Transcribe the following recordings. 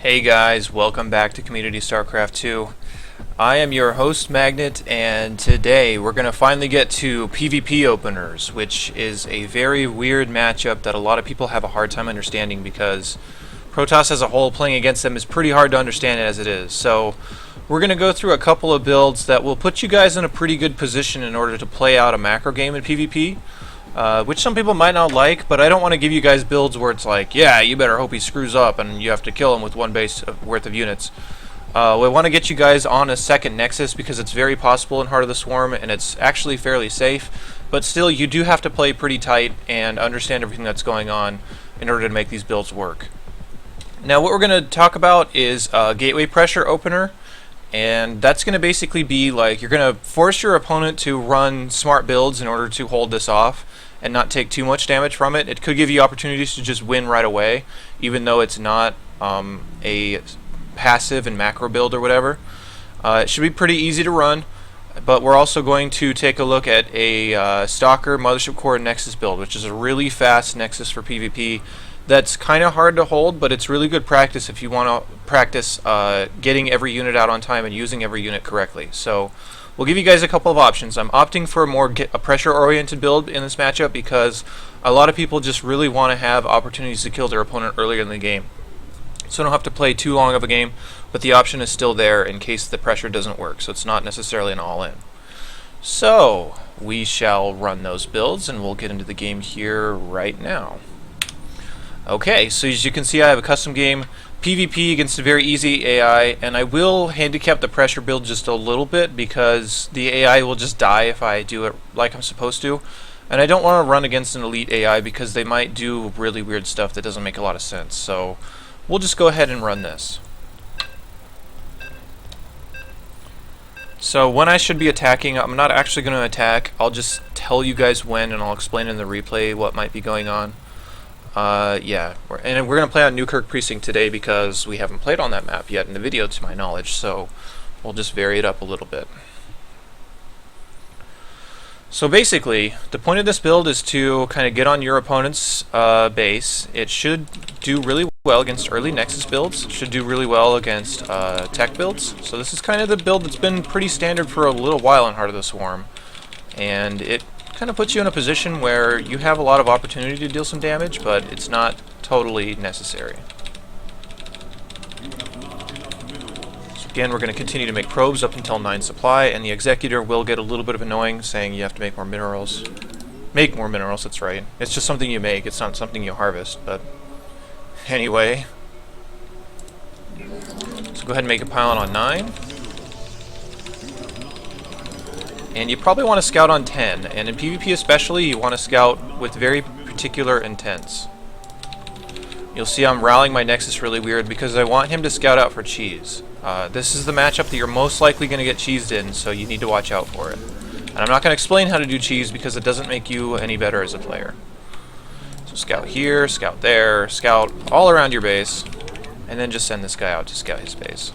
Hey guys, welcome back to Community Starcraft 2. I am your host Magnet, and today we're going to finally get to PvP openers, which is a very weird matchup that a lot of people have a hard time understanding because Protoss as a whole playing against them is pretty hard to understand as it is. So we're going to go through a couple of builds that will put you guys in a pretty good position in order to play out a macro game in PvP. Which some people might not like, but I don't want to give you guys builds where it's like, yeah, you better hope he screws up and you have to kill him with one base worth of units. We want to get you guys on a second nexus because it's very possible in Heart of the Swarm and it's actually fairly safe, but still you do have to play pretty tight and understand everything that's going on in order to make these builds work. Now what we're going to talk about is gateway pressure opener. And that's going to basically be like you're going to force your opponent to run smart builds in order to hold this off and not take too much damage from it. It could give you opportunities to just win right away, even though it's not a passive and macro build or whatever. It should be pretty easy to run, but we're also going to take a look at a Stalker Mothership Core Nexus build, which is a really fast Nexus for PvP. That's kind of hard to hold, but it's really good practice if you want to practice getting every unit out on time and using every unit correctly. So we'll give you guys a couple of options. I'm opting for a pressure-oriented build in this matchup because a lot of people just really want to have opportunities to kill their opponent earlier in the game. So I don't have to play too long of a game, but the option is still there in case the pressure doesn't work, so it's not necessarily an all-in. So we shall run those builds, and we'll get into the game here right now. Okay, so as you can see I have a custom game, PvP against a very easy AI, and I will handicap the pressure build just a little bit because the AI will just die if I do it like I'm supposed to. And I don't want to run against an elite AI because they might do really weird stuff that doesn't make a lot of sense. So we'll just go ahead and run this. So when I should be attacking, I'm not actually going to attack. I'll just tell you guys when, and I'll explain in the replay what might be going on. Yeah, we're going to play on Newkirk Precinct today because we haven't played on that map yet in the video to my knowledge, so we'll just vary it up a little bit. So basically, the point of this build is to kind of get on your opponent's base. It should do really well against early Nexus builds, should do really well against tech builds. So this is kind of the build that's been pretty standard for a little while in Heart of the Swarm, and it kind of puts you in a position where you have a lot of opportunity to deal some damage, but it's not totally necessary. So again, we're going to continue to make probes up until 9 supply, and the Executor will get a little bit of annoying, saying you have to make more minerals. Make more minerals, that's right. It's just something you make, it's not something you harvest, but anyway. So go ahead and make a pylon on 9. And you probably want to scout on 10, and in PvP especially, you want to scout with very particular intents. You'll see I'm rallying my Nexus really weird because I want him to scout out for cheese. This is the matchup that you're most likely going to get cheesed in, so you need to watch out for it. And I'm not going to explain how to do cheese because it doesn't make you any better as a player. So scout here, scout there, scout all around your base, and then just send this guy out to scout his base.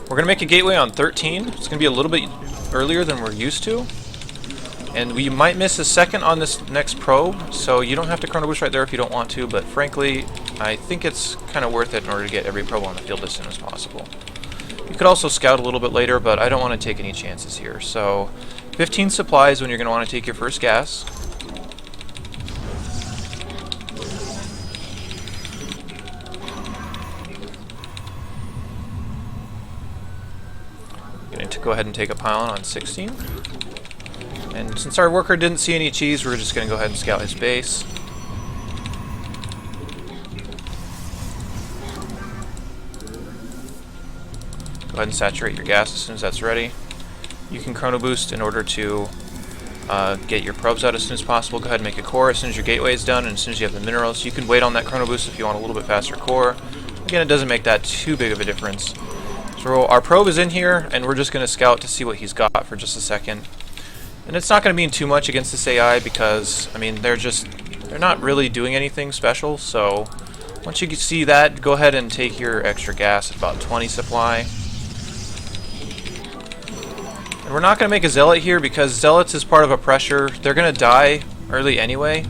We're going to make a gateway on 13. It's going to be a little bit earlier than we're used to. And we might miss a second on this next probe, so you don't have to chrono boost right there if you don't want to, but frankly, I think it's kind of worth it in order to get every probe on the field as soon as possible. You could also scout a little bit later, but I don't want to take any chances here. So 15 supplies when you're going to want to take your first gas. To go ahead and take a pylon on 16. And since our worker didn't see any cheese, we're just going to go ahead and scout his base. Go ahead and saturate your gas as soon as that's ready. You can chrono boost in order to get your probes out as soon as possible. Go ahead and make a core as soon as your gateway is done and as soon as you have the minerals. You can wait on that chrono boost if you want a little bit faster core. Again, it doesn't make that too big of a difference. So our probe is in here, and we're just going to scout to see what he's got for just a second. And it's not going to mean too much against this AI because, I mean, they're not really doing anything special. So once you see that, go ahead and take your extra gas at about 20 supply. And we're not going to make a zealot here because zealots is part of a pressure. They're going to die early anyway,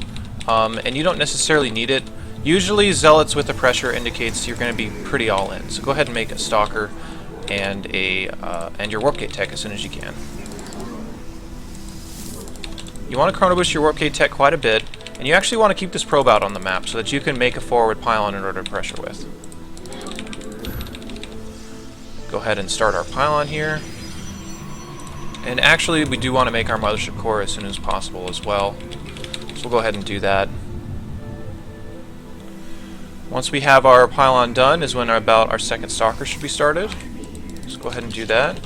and you don't necessarily need it. Usually zealots with the pressure indicates you're going to be pretty all in. So go ahead and make a stalker and your warp gate tech as soon as you can. You want to chrono boost your warp gate tech quite a bit, and you actually want to keep this probe out on the map so that you can make a forward pylon in order to pressure with. Go ahead and start our pylon here. And actually we do want to make our mothership core as soon as possible as well. So we'll go ahead and do that. Once we have our pylon done is when about our second stalker should be started. So go ahead and do that.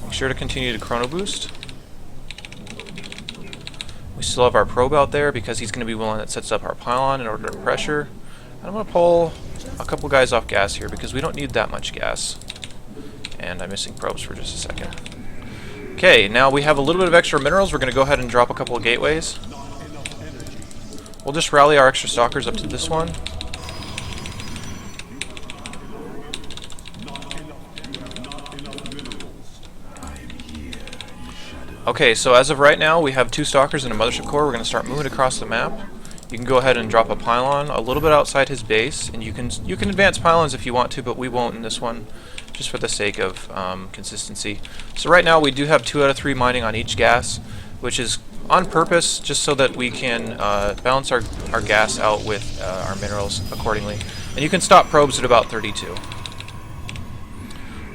Make sure to continue to chrono boost. We still have our probe out there because he's going to be the one that sets up our pylon in order to pressure. And I'm going to pull a couple guys off gas here because we don't need that much gas. And I'm missing probes for just a second. Okay, now we have a little bit of extra minerals. We're going to go ahead and drop a couple of gateways. We'll just rally our extra stalkers up to this one. Okay, so as of right now, we have 2 stalkers and a mothership core. We're going to start moving across the map. You can go ahead and drop a pylon a little bit outside his base, and you can advance pylons if you want to, but we won't in this one, just for the sake of consistency. So right now we do have 2 out of 3 mining on each gas, which is on purpose, just so that we can balance our gas out with our minerals accordingly. And you can stop probes at about 32.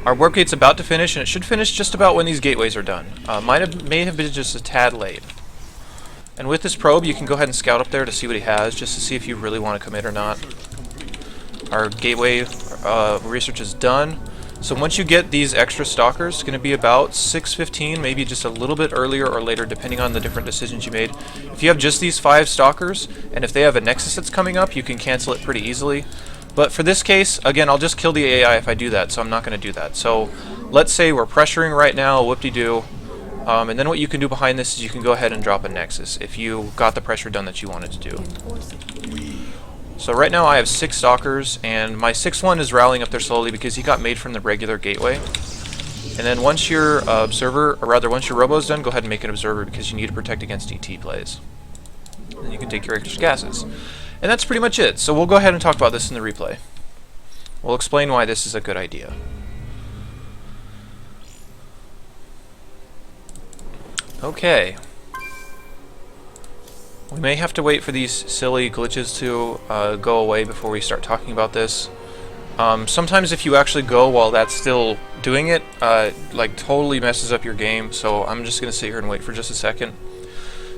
Our warp gate's about to finish, and it should finish just about when these gateways are done. May have been just a tad late. And with this probe, you can go ahead and scout up there to see what he has, just to see if you really want to commit or not. Our gateway research is done. So once you get these extra stalkers, it's going to be about 6:15, maybe just a little bit earlier or later, depending on the different decisions you made. If you have just these 5 stalkers, and if they have a nexus that's coming up, you can cancel it pretty easily. But for this case, again, I'll just kill the AI if I do that, so I'm not going to do that. So let's say we're pressuring right now, whoop-de-doo, and then what you can do behind this is you can go ahead and drop a nexus if you got the pressure done that you wanted to do. So right now I have 6 stalkers, and my 6th one is rallying up there slowly because he got made from the regular gateway. And then once your observer, or rather once your robo's done, go ahead and make an observer because you need to protect against ET plays. And you can take your extra gases. And that's pretty much it. So we'll go ahead and talk about this in the replay. We'll explain why this is a good idea. Okay. We may have to wait for these silly glitches to go away before we start talking about this. Sometimes if you actually go while that's still doing it, like totally messes up your game, so I'm just going to sit here and wait for just a second.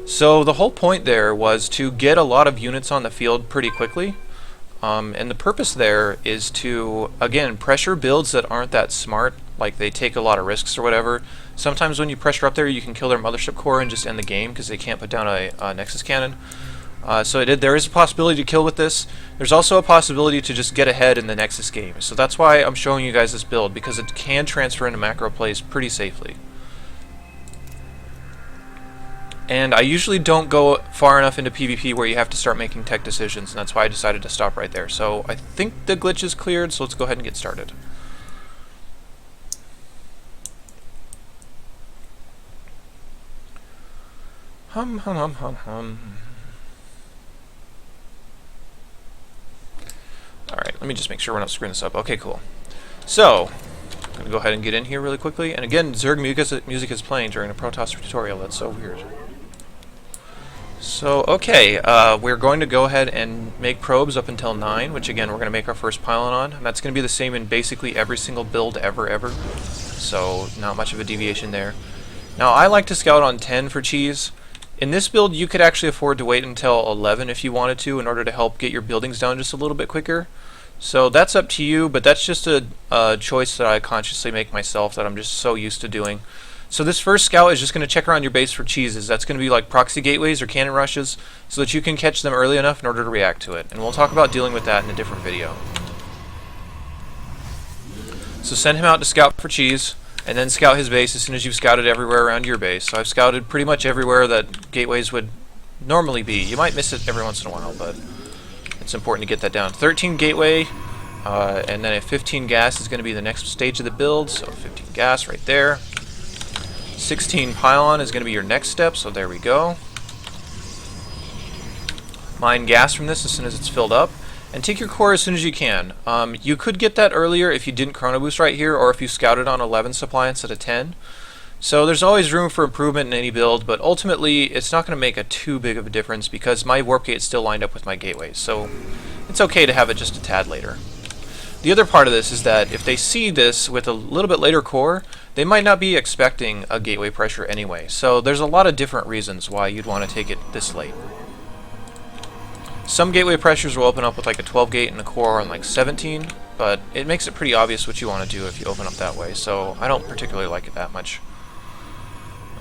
So the whole point there was to get a lot of units on the field pretty quickly, and the purpose there is to, again, pressure builds that aren't that smart, like they take a lot of risks or whatever. Sometimes when you pressure up there, you can kill their mothership core and just end the game because they can't put down a nexus cannon. There is a possibility to kill with this. There's also a possibility to just get ahead in the nexus game. So that's why I'm showing you guys this build, because it can transfer into macro plays pretty safely. And I usually don't go far enough into PvP where you have to start making tech decisions, and that's why I decided to stop right there. So I think the glitch is cleared, so let's go ahead and get started. Hum hum hum hum hum. Alright, let me just make sure we're not screwing this up. Okay, cool. So, I'm going to go ahead and get in here really quickly. And again, Zerg music is playing during a Protoss tutorial. That's so weird. So, okay, we're going to go ahead and make probes up until 9, which again, we're going to make our first pylon on. And that's going to be the same in basically every single build ever. So, not much of a deviation there. Now, I like to scout on 10 for cheese. In this build, you could actually afford to wait until 11 if you wanted to in order to help get your buildings down just a little bit quicker. So that's up to you, but that's just a choice that I consciously make myself that I'm just so used to doing. So this first scout is just going to check around your base for cheeses. That's going to be like proxy gateways or cannon rushes so that you can catch them early enough in order to react to it. And we'll talk about dealing with that in a different video. So send him out to scout for cheese, and then scout his base as soon as you've scouted everywhere around your base. So I've scouted pretty much everywhere that gateways would normally be. You might miss it every once in a while, but it's important to get that down. 13 gateway, and then a 15 gas is going to be the next stage of the build. So 15 gas right there. 16 pylon is going to be your next step, so there we go. Mine gas from this as soon as it's filled up, and take your core as soon as you can. You could get that earlier if you didn't chrono boost right here, or if you scouted on 11 supply instead of 10. So there's always room for improvement in any build, but ultimately it's not going to make too big of a difference because my warp gate's still lined up with my gateways, so it's okay to have it just a tad later. The other part of this is that if they see this with a little bit later core, they might not be expecting a gateway pressure anyway, so there's a lot of different reasons why you'd want to take it this late. Some gateway pressures will open up with like a 12 gate and a core on like 17, but it makes it pretty obvious what you want to do if you open up that way, so I don't particularly like it that much.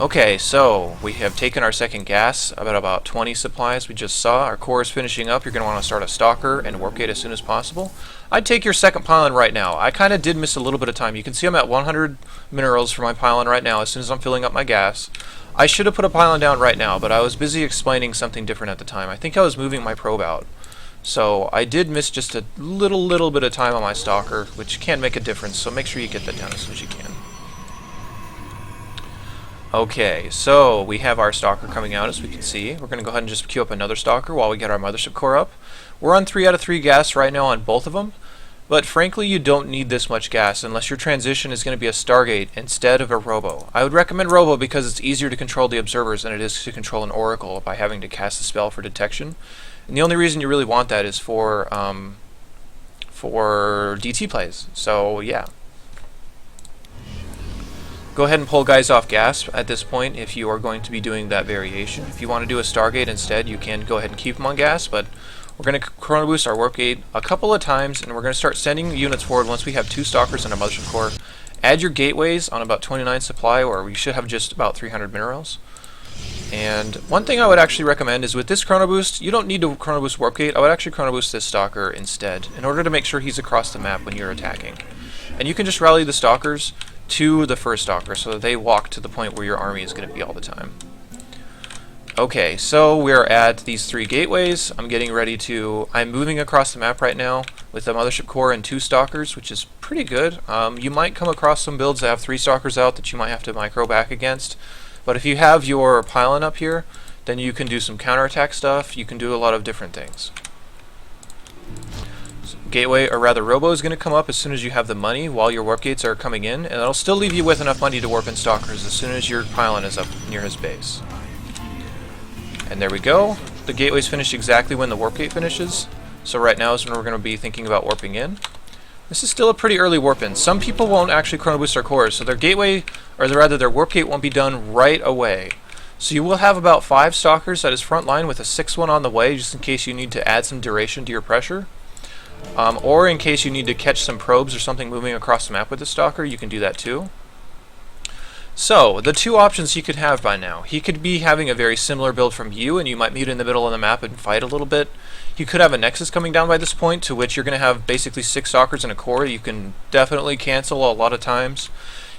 Okay, so we have taken our second gas, about 20 supplies we just saw. Our core is finishing up. You're going to want to start a stalker and warp gate as soon as possible. I'd take your second pylon right now. I kind of did miss a little bit of time. You can see I'm at 100 minerals for my pylon right now as soon as I'm filling up my gas. I should have put a pylon down right now, but I was busy explaining something different at the time. I think I was moving my probe out. So I did miss just a little bit of time on my stalker, which can make a difference, so make sure you get that down as soon as you can. Okay, so we have our stalker coming out as we can see. We're going to go ahead and just queue up another stalker while we get our mothership core up. We're on 3 out of 3 gas right now on both of them, but frankly you don't need this much gas unless your transition is going to be a Stargate instead of a Robo. I would recommend Robo because it's easier to control the observers than it is to control an Oracle by having to cast a spell for detection. And the only reason you really want that is for DT plays, so yeah. Go ahead and pull guys off gas at this point if you are going to be doing that variation. If you want to do a Stargate instead, you can go ahead and keep them on gas, but we're going to chrono boost our warp gate a couple of times, and we're going to start sending units forward once we have 2 stalkers and a mothership core. Add your gateways on about 29 supply, or we should have just about 300 minerals. And one thing I would actually recommend is with this chrono boost, you don't need to chrono boost warp gate. I would actually chrono boost this stalker instead, in order to make sure he's across the map when you're attacking. And you can just rally the stalkers to the first stalker so that they walk to the point where your army is going to be all the time. Okay, so we're at these 3 gateways. I'm moving across the map right now with a mothership core and 2 stalkers, which is pretty good. You might come across some builds that have 3 stalkers out that you might have to micro back against, but if you have your pylon up here, then you can do some counterattack stuff. You can do a lot of different things. Gateway, or rather Robo, is going to come up as soon as you have the money while your warp gates are coming in, and it'll still leave you with enough money to warp in stalkers as soon as your pylon is up near his base. And there we go. The gateway's finished exactly when the warp gate finishes, so right now is when we're going to be thinking about warping in. This is still a pretty early warp in. Some people won't actually chrono boost their cores, so their gateway, or rather their warp gate, won't be done right away. So you will have about 5 stalkers at his front line with a 6th one on the way, just in case you need to add some duration to your pressure. Or in case you need to catch some probes or something moving across the map with the stalker, you can do that too. So, the 2 options he could have by now. He could be having a very similar build from you, and you might meet in the middle of the map and fight a little bit. He could have a nexus coming down by this point, to which you're going to have basically 6 stalkers and a core. You can definitely cancel a lot of times.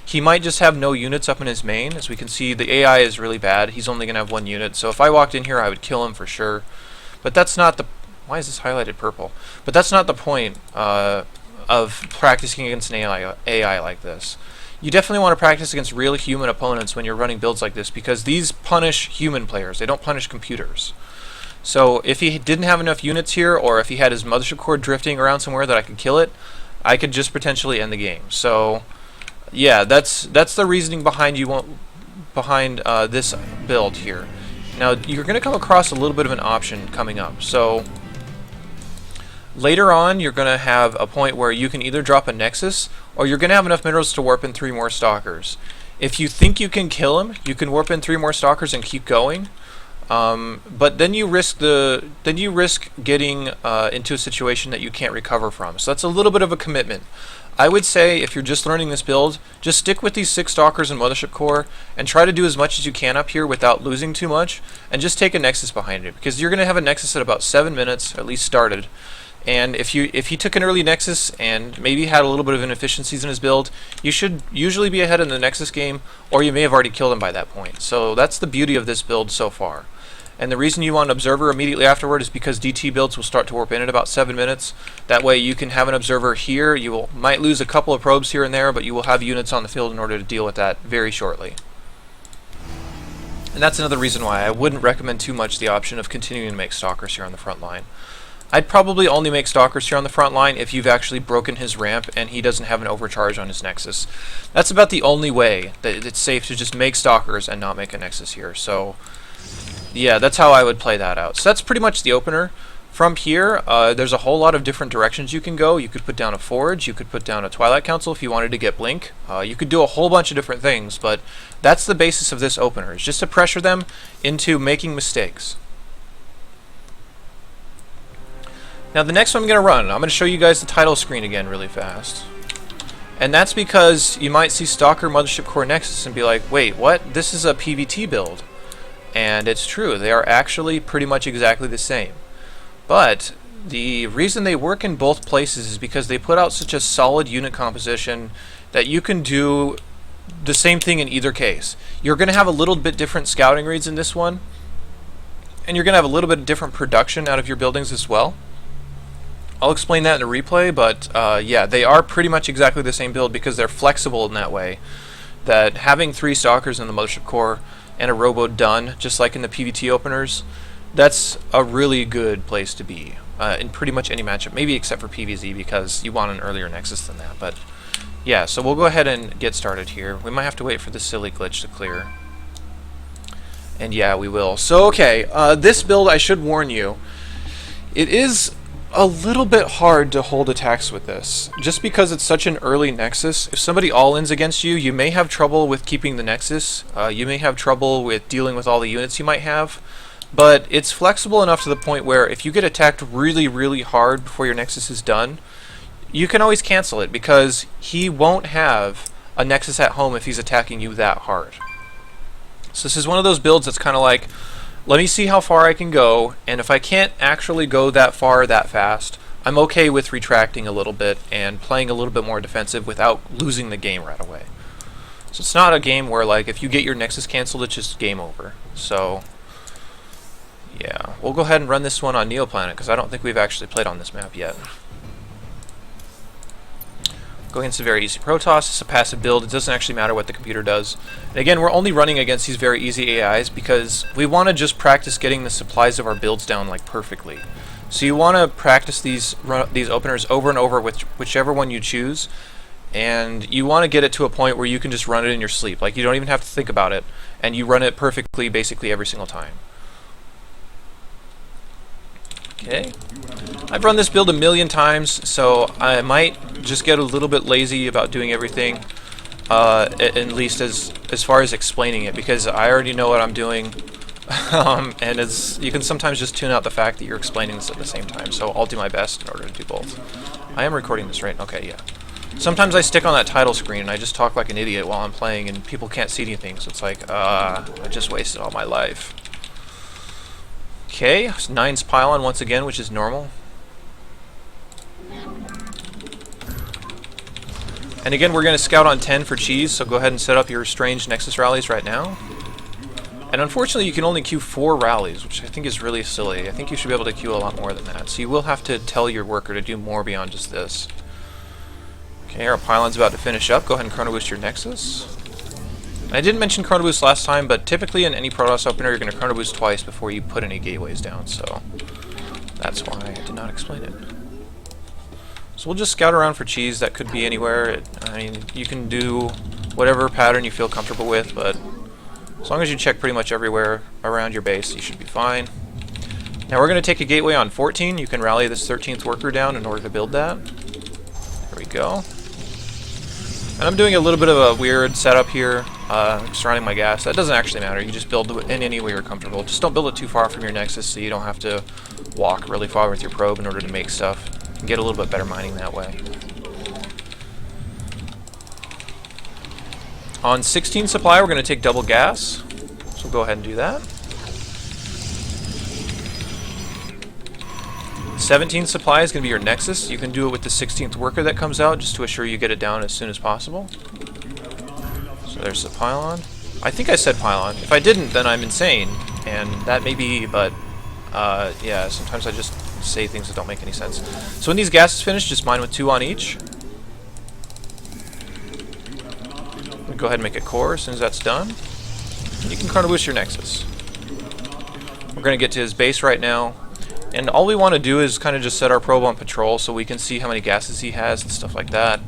He might just have no units up in his main. As we can see, the AI is really bad. He's only going to have 1 unit, so if I walked in here, I would kill him for sure. But that's not the... Why is this highlighted purple? But that's not the point of practicing against an AI like this. You definitely want to practice against real human opponents when you're running builds like this, because these punish human players. They don't punish computers. So if he didn't have enough units here, or if he had his mothership core drifting around somewhere that I could kill it, I could just potentially end the game. So yeah, that's the reasoning behind this build here. Now you're going to come across a little bit of an option coming up. So later on, you're going to have a point where you can either drop a nexus, or you're going to have enough minerals to warp in 3 more stalkers. If you think you can kill him, you can warp in 3 more stalkers and keep going. But then you risk getting into a situation that you can't recover from. So that's a little bit of a commitment. I would say if you're just learning this build, just stick with these 6 stalkers and mothership core and try to do as much as you can up here without losing too much, and just take a nexus behind it, because you're going to have a nexus at about 7 minutes, at least started. And if he took an early nexus and maybe had a little bit of inefficiencies in his build, you should usually be ahead in the nexus game, or you may have already killed him by that point. So that's the beauty of this build so far. And the reason you want an observer immediately afterward is because DT builds will start to warp in at about 7 minutes. That way you can have an observer here. Might lose a couple of probes here and there, but you will have units on the field in order to deal with that very shortly. And that's another reason why I wouldn't recommend too much the option of continuing to make Stalkers here on the front line. I'd probably only make Stalkers here on the front line if you've actually broken his ramp and he doesn't have an overcharge on his Nexus. That's about the only way that it's safe to just make Stalkers and not make a Nexus here. So, yeah, that's how I would play that out. So that's pretty much the opener. From here, there's a whole lot of different directions you can go. You could put down a Forge, you could put down a Twilight Council if you wanted to get Blink. You could do a whole bunch of different things, but that's the basis of this opener, is just to pressure them into making mistakes. Now the next one I'm going to run, I'm going to show you guys the title screen again really fast. And that's because you might see Stalker Mothership Core Nexus and be like, wait, what? This is a PvT build. And it's true, they are actually pretty much exactly the same. But the reason they work in both places is because they put out such a solid unit composition that you can do the same thing in either case. You're going to have a little bit different scouting reads in this one, and you're going to have a little bit different production out of your buildings as well. I'll explain that in a replay, but yeah, they are pretty much exactly the same build because they're flexible in that way. That having 3 Stalkers in the Mothership Core and a Robo done, just like in the PvT openers, that's a really good place to be in pretty much any matchup, maybe except for PvZ because you want an earlier Nexus than that. But yeah, so we'll go ahead and get started here. We might have to wait for this silly glitch to clear. And yeah, we will. So okay, this build, I should warn you, it is a little bit hard to hold attacks with this. Just because it's such an early Nexus, if somebody all-ins against you, you may have trouble with keeping the Nexus. You may have trouble with dealing with all the units you might have. But it's flexible enough to the point where if you get attacked really, really hard before your Nexus is done, you can always cancel it because he won't have a Nexus at home if he's attacking you that hard. So this is one of those builds that's kind of like, let me see how far I can go, and if I can't actually go that far that fast, I'm okay with retracting a little bit and playing a little bit more defensive without losing the game right away. So it's not a game where, like, if you get your Nexus canceled, it's just game over. So yeah, we'll go ahead and run this one on Neoplanet because I don't think we've actually played on this map yet. Go against a very easy Protoss. It's a passive build. It doesn't actually matter what the computer does. And again, we're only running against these very easy AIs because we want to just practice getting the supplies of our builds down like perfectly. So you want to practice these openers over and over with whichever one you choose, and you want to get it to a point where you can just run it in your sleep. Like you don't even have to think about it, and you run it perfectly basically every single time. Okay, I've run this build a million times, so I might just get a little bit lazy about doing everything, at least as far as explaining it, because I already know what I'm doing, and you can sometimes just tune out the fact that you're explaining this at the same time, so I'll do my best in order to do both. I am recording this, right? Okay, yeah. Sometimes I stick on that title screen and I just talk like an idiot while I'm playing and people can't see anything, so it's like, I just wasted all my life. Okay, 9's pylon once again, which is normal. And again, we're going to scout on 10 for cheese, so go ahead and set up your strange Nexus rallies right now. And unfortunately, you can only queue 4 rallies, which I think is really silly. I think you should be able to queue a lot more than that. So you will have to tell your worker to do more beyond just this. Okay, our pylon's about to finish up. Go ahead and chrono boost your Nexus. I didn't mention chrono boost last time, but typically in any Protoss opener you're going to chrono boost twice before you put any gateways down, so that's why I did not explain it. So we'll just scout around for cheese. That could be anywhere. I mean, you can do whatever pattern you feel comfortable with, but as long as you check pretty much everywhere around your base, you should be fine. Now we're going to take a gateway on 14. You can rally this 13th worker down in order to build that. There we go. And I'm doing a little bit of a weird setup here, surrounding my gas. That doesn't actually matter. You just build it in any way you're comfortable. Just don't build it too far from your Nexus so you don't have to walk really far with your probe in order to make stuff. You can get a little bit better mining that way. On 16 supply, we're going to take double gas. So we'll go ahead and do that. 17 supply is going to be your Nexus. You can do it with the 16th worker that comes out just to assure you get it down as soon as possible. So there's the pylon. I think I said pylon. If I didn't, then I'm insane. And that may be, but yeah, sometimes I just say things that don't make any sense. So when these gases finish, just mine with 2 on each. Go ahead and make a core as soon as that's done. You can chrono boost your nexus. We're going to get to his base right now. And all we want to do is kind of just set our probe on patrol so we can see how many gases he has and stuff like that.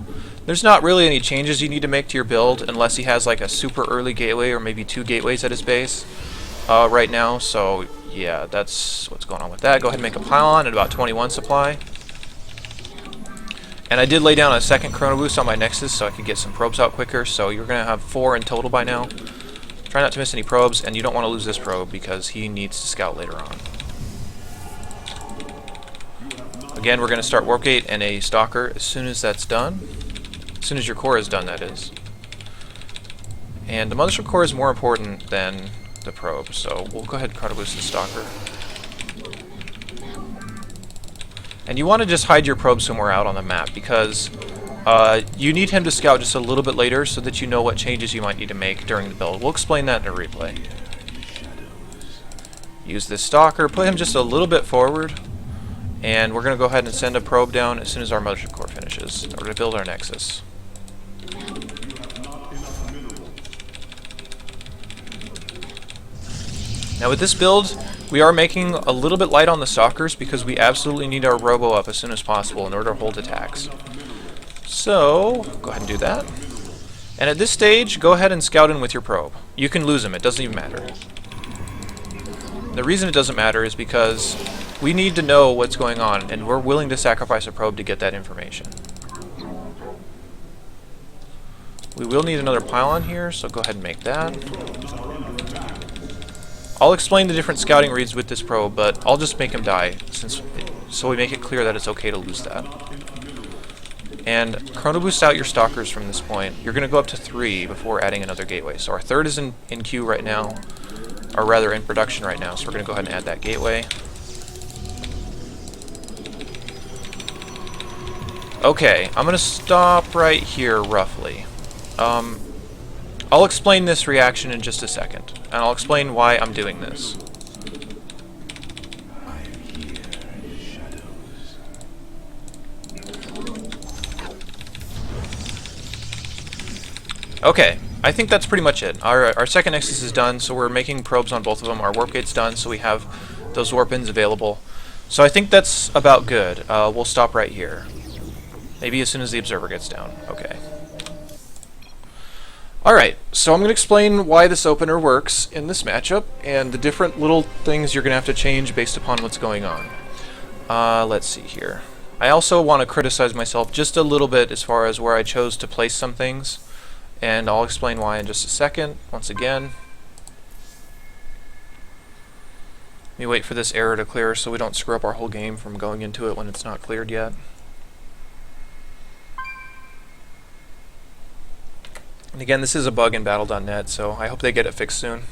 There's not really any changes you need to make to your build unless he has like a super early gateway or maybe 2 gateways at his base right now. So yeah, that's what's going on with that. Go ahead and make a pylon at about 21 supply. And I did lay down a second chrono boost on my nexus so I could get some probes out quicker. So you're going to have 4 in total by now. Try not to miss any probes, and you don't want to lose this probe because he needs to scout later on. Again, we're going to start warp gate and a stalker as soon as that's done. As soon as your core is done, that is. And the mothership core is more important than the probe, so we'll go ahead and chrono boost the stalker. And you want to just hide your probe somewhere out on the map because you need him to scout just a little bit later so that you know what changes you might need to make during the build. We'll explain that in a replay. Use this stalker, put him just a little bit forward. And we're going to go ahead and send a probe down as soon as our mothership core finishes in order to build our nexus. Now with this build, we are making a little bit light on the stalkers because we absolutely need our robo up as soon as possible in order to hold attacks. So, go ahead and do that. And at this stage, go ahead and scout in with your probe. You can lose him, it doesn't even matter. The reason it doesn't matter is because we need to know what's going on, and we're willing to sacrifice a probe to get that information. We will need another pylon here, so go ahead and make that. I'll explain the different scouting reads with this probe, but I'll just make him die, so we make it clear that it's okay to lose that. And chrono boost out your stalkers from this point. You're going to go up to 3 before adding another gateway. So our third is in queue right now, or rather in production right now, so we're going to go ahead and add that gateway. Okay, I'm going to stop right here, roughly. I'll explain this reaction in just a second, and I'll explain why I'm doing this. Okay, I think that's pretty much it. Our second nexus is done, so we're making probes on both of them. Our warp gate's done, so we have those warp ins available. So I think that's about good. We'll stop right here. Maybe as soon as the observer gets down. Okay. Alright, so I'm going to explain why this opener works in this matchup, and the different little things you're going to have to change based upon what's going on. Let's see here. I also want to criticize myself just a little bit as far as where I chose to place some things, and I'll explain why in just a second, once again. Let me wait for this error to clear so we don't screw up our whole game from going into it when it's not cleared yet. And again, this is a bug in battle.net, so I hope they get it fixed soon.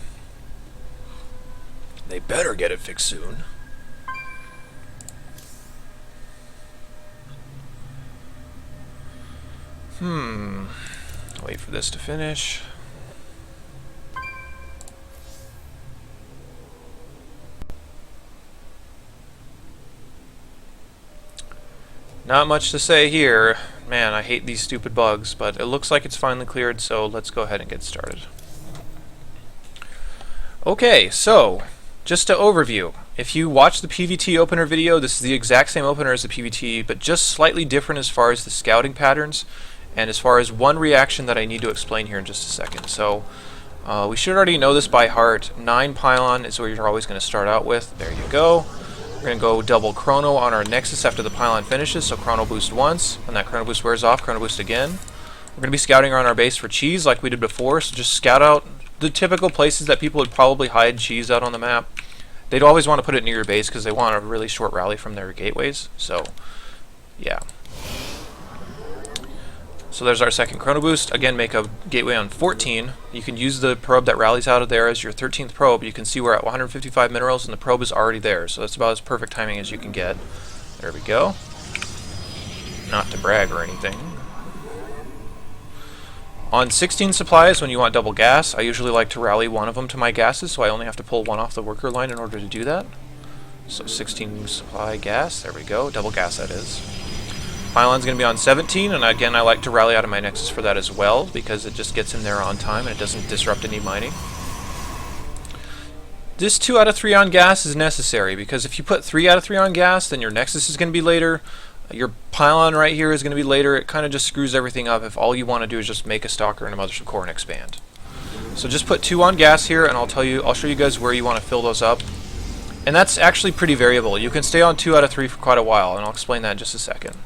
They better get it fixed soon. Wait for this to finish. Not much to say here. Man, I hate these stupid bugs, but it looks like it's finally cleared, so let's go ahead and get started. Okay, so, just to overview, if you watch the PvT opener video, this is the exact same opener as the PvT, but just slightly different as far as the scouting patterns, and as far as one reaction that I need to explain here in just a second. So, we should already know this by heart. 9 pylon is where you're always going to start out with. There you go. We're going to go double chrono on our nexus after the pylon finishes, so chrono boost once. When that chrono boost wears off, chrono boost again. We're going to be scouting around our base for cheese like we did before, so just scout out the typical places that people would probably hide cheese out on the map. They'd always want to put it near your base because they want a really short rally from their gateways, so yeah. So there's our second chrono boost. Again, make a gateway on 14. You can use the probe that rallies out of there as your 13th probe. You can see we're at 155 minerals and the probe is already there, so that's about as perfect timing as you can get. There we go. Not to brag or anything. On 16 supplies, when you want double gas, I usually like to rally one of them to my gases, so I only have to pull one off the worker line in order to do that. So 16 supply gas, there we go, double gas that is. Pylon's going to be on 17, and again I like to rally out of my nexus for that as well, because it just gets in there on time and it doesn't disrupt any mining. This 2 out of 3 on gas is necessary, because if you put 3 out of 3 on gas, then your nexus is going to be later. Your pylon right here is going to be later. It kind of just screws everything up if all you want to do is just make a stalker and a mothership core and expand. So just put 2 on gas here, and I'll show you guys where you want to fill those up. And that's actually pretty variable. You can stay on 2 out of 3 for quite a while, and I'll explain that in just a second.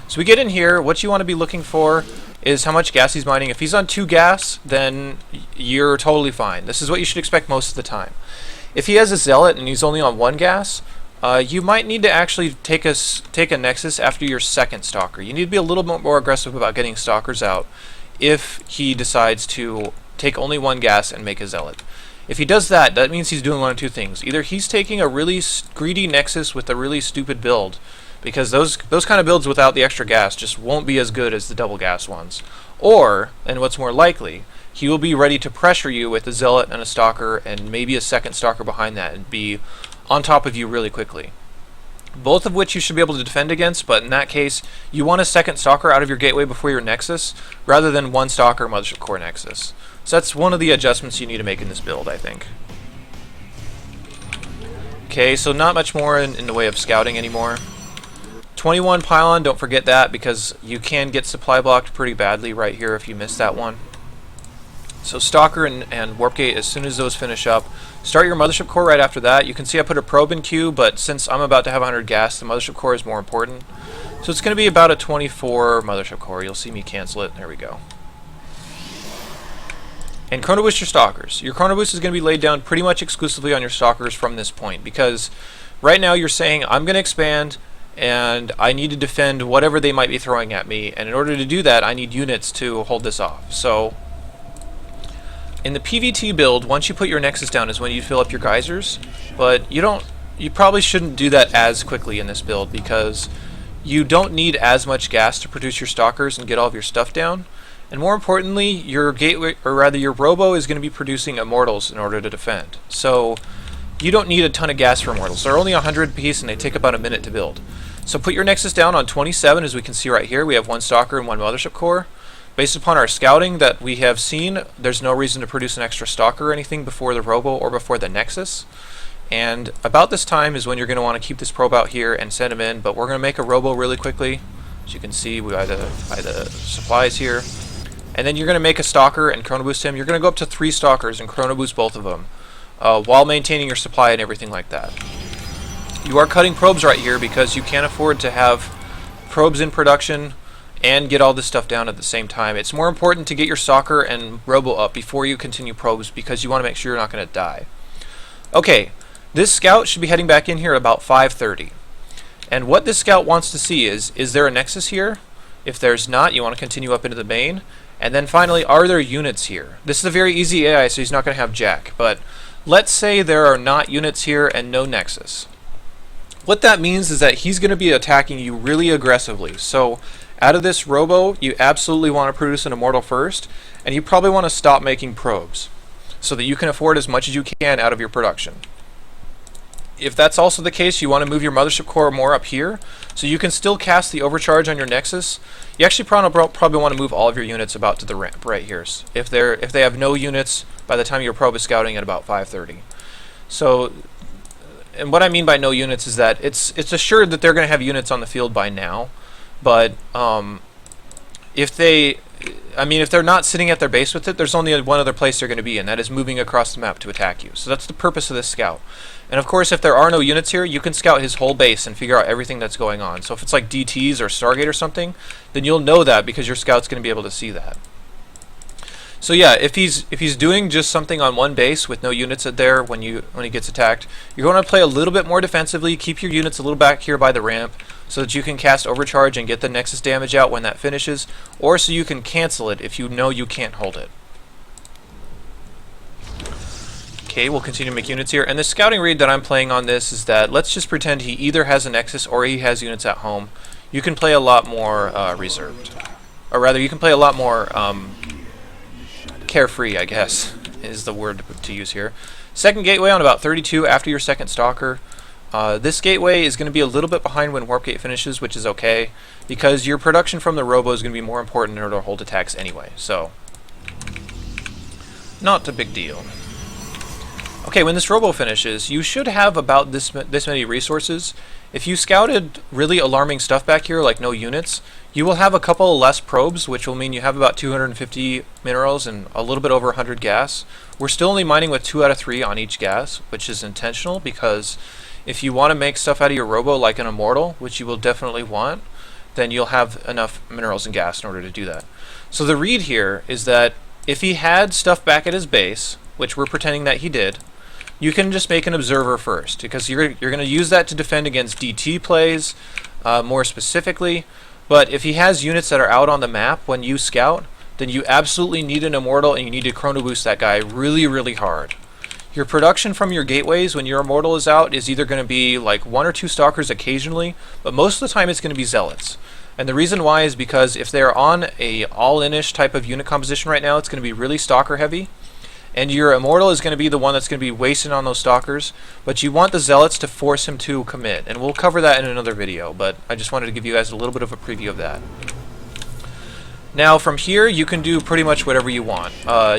So we get in here. What you want to be looking for is how much gas he's mining. If he's on 2 gas, then you're totally fine. This is what you should expect most of the time. If he has a zealot and he's only on 1 gas, you might need to actually take a nexus after your second stalker. You need to be a little bit more aggressive about getting stalkers out if he decides to take only 1 gas and make a zealot. If he does that, that means he's doing one of 2 things. Either he's taking a really greedy nexus with a really stupid build, because those kind of builds without the extra gas just won't be as good as the double gas ones. Or, and what's more likely, he will be ready to pressure you with a zealot and a stalker and maybe a second stalker behind that and be on top of you really quickly. Both of which you should be able to defend against, but in that case, you want a second stalker out of your gateway before your nexus, rather than 1 stalker mothership core nexus. So that's one of the adjustments you need to make in this build, I think. Okay, so not much more in the way of scouting anymore. 21 pylon, don't forget that, because you can get supply blocked pretty badly right here if you miss that one. So Stalker and Warp Gate, as soon as those finish up, start your Mothership Core right after that. You can see I put a probe in queue, but since I'm about to have 100 gas, the Mothership Core is more important. So it's going to be about a 24 Mothership Core. You'll see me cancel it. There we go. And Chrono Boost your Stalkers. Your Chrono Boost is going to be laid down pretty much exclusively on your Stalkers from this point, because right now you're saying, I'm going to expand, and I need to defend whatever they might be throwing at me, and in order to do that, I need units to hold this off. So in the PvT build, once you put your Nexus down is when you fill up your geysers, but you probably shouldn't do that as quickly in this build, because you don't need as much gas to produce your Stalkers and get all of your stuff down. And more importantly, your gateway, or rather your Robo, is going to be producing Immortals in order to defend. So you don't need a ton of gas for Immortals. They're only 100 apiece and they take about a minute to build. So put your Nexus down on 27, as we can see right here. We have 1 Stalker and 1 Mothership Core. Based upon our scouting that we have seen, there's no reason to produce an extra Stalker or anything before the Robo or before the Nexus. And about this time is when you're going to want to keep this probe out here and send him in, but we're going to make a Robo really quickly. As you can see, we buy the supplies here. And then you're going to make a Stalker and Chrono Boost him. You're going to go up to 3 Stalkers and Chrono Boost both of them, while maintaining your supply and everything like that. You are cutting probes right here because you can't afford to have probes in production and get all this stuff down at the same time. It's more important to get your Stalker and Robo up before you continue probes, because you want to make sure you're not going to die. Okay, this scout should be heading back in here at about 5:30. And what this scout wants to see is there a Nexus here? If there's not, you want to continue up into the main. And then finally, are there units here? This is a very easy AI, so he's not going to have Jack. But let's say there are not units here and no Nexus. What that means is that he's going to be attacking you really aggressively. So out of this Robo, you absolutely want to produce an Immortal first, and you probably want to stop making probes so that you can afford as much as you can out of your production. If that's also the case, you want to move your Mothership Core more up here, so you can still cast the Overcharge on your Nexus. You actually probably want to move all of your units about to the ramp right here, if they have no units by the time your probe is scouting at about 5:30. So, and what I mean by no units is that it's assured that they're going to have units on the field by now, but if they're not sitting at their base with it, there's only one other place they're going to be, and that is moving across the map to attack you. So that's the purpose of this scout. And of course, if there are no units here, you can scout his whole base and figure out everything that's going on. So if it's like DTs or Stargate or something, then you'll know that because your scout's going to be able to see that. So yeah, if he's doing just something on one base with no units there when he gets attacked, you're going to play a little bit more defensively, keep your units a little back here by the ramp, so that you can cast Overcharge and get the Nexus damage out when that finishes, or so you can cancel it if you know you can't hold it. Okay, we'll continue to make units here, and the scouting read that I'm playing on this is that let's just pretend he either has a Nexus or he has units at home. You can play a lot more reserved. Or rather, you can play a lot more carefree, I guess, is the word to use here. Second gateway on about 32 after your second Stalker. This gateway is going to be a little bit behind when Warp Gate finishes, which is okay, because your production from the Robo is going to be more important in order to hold attacks anyway, so not a big deal. Okay, when this robo finishes, you should have about this many resources. If you scouted really alarming stuff back here, like no units, you will have a couple less probes, which will mean you have about 250 minerals and a little bit over 100 gas. We're still only mining with 2 out of 3 on each gas, which is intentional because if you want to make stuff out of your robo like an immortal, which you will definitely want, then you'll have enough minerals and gas in order to do that. So the read here is that if he had stuff back at his base, which we're pretending that he did, you can just make an observer first, because you're going to use that to defend against DT plays more specifically. But if he has units that are out on the map when you scout, then you absolutely need an immortal and you need to chrono boost that guy really, really hard. Your production from your gateways when your immortal is out is either going to be like 1 or 2 stalkers occasionally, but most of the time it's going to be zealots. And the reason why is because if they're on a all-in-ish type of unit composition right now, it's going to be really stalker heavy. And your immortal is going to be the one that's going to be wasting on those stalkers, but you want the zealots to force him to commit, and we'll cover that in another video, but I just wanted to give you guys a little bit of a preview of that. Now from here you can do pretty much whatever you want.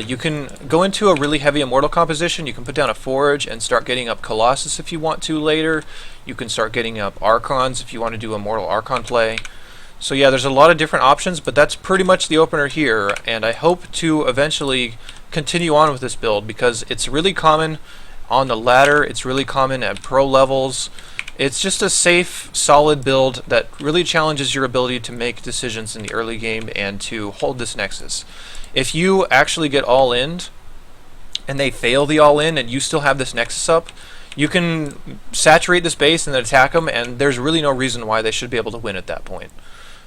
You can go into a really heavy immortal composition, you can put down a forge and start getting up Colossus if you want to later. You can start getting up Archons if you want to do a mortal Archon play. So yeah, there's a lot of different options, but that's pretty much the opener here, and I hope to eventually continue on with this build because it's really common on the ladder, it's really common at pro levels. It's just a safe, solid build that really challenges your ability to make decisions in the early game and to hold this nexus. If you actually get all-in and they fail the all-in and you still have this nexus up, you can saturate this base and then attack them, and there's really no reason why they should be able to win at that point.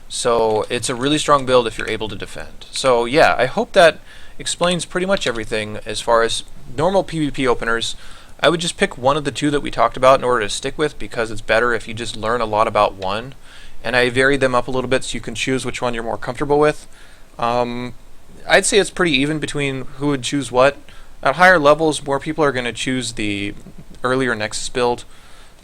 So it's a really strong build if you're able to defend. So yeah, I hope that explains pretty much everything as far as normal PvP openers. I would just pick one of the 2 that we talked about in order to stick with, because it's better if you just learn a lot about one. And I varied them up a little bit so you can choose which one you're more comfortable with. I'd say it's pretty even between who would choose what. At higher levels, more people are going to choose the earlier Nexus build.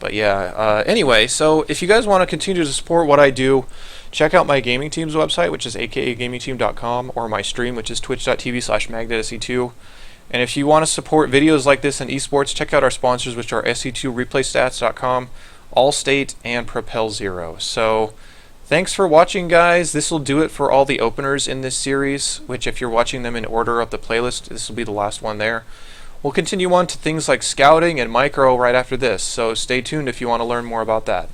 But yeah, anyway, so if you guys want to continue to support what I do, check out my gaming team's website, which is akagamingteam.com, or my stream, which is twitch.tv/magnetsc2. And if you want to support videos like this in esports, check out our sponsors, which are sc2replaystats.com, Allstate, and Propel Zero. So thanks for watching, guys. This will do it for all the openers in this series, which if you're watching them in order of the playlist, this will be the last one there. We'll continue on to things like scouting and micro right after this, so stay tuned if you want to learn more about that.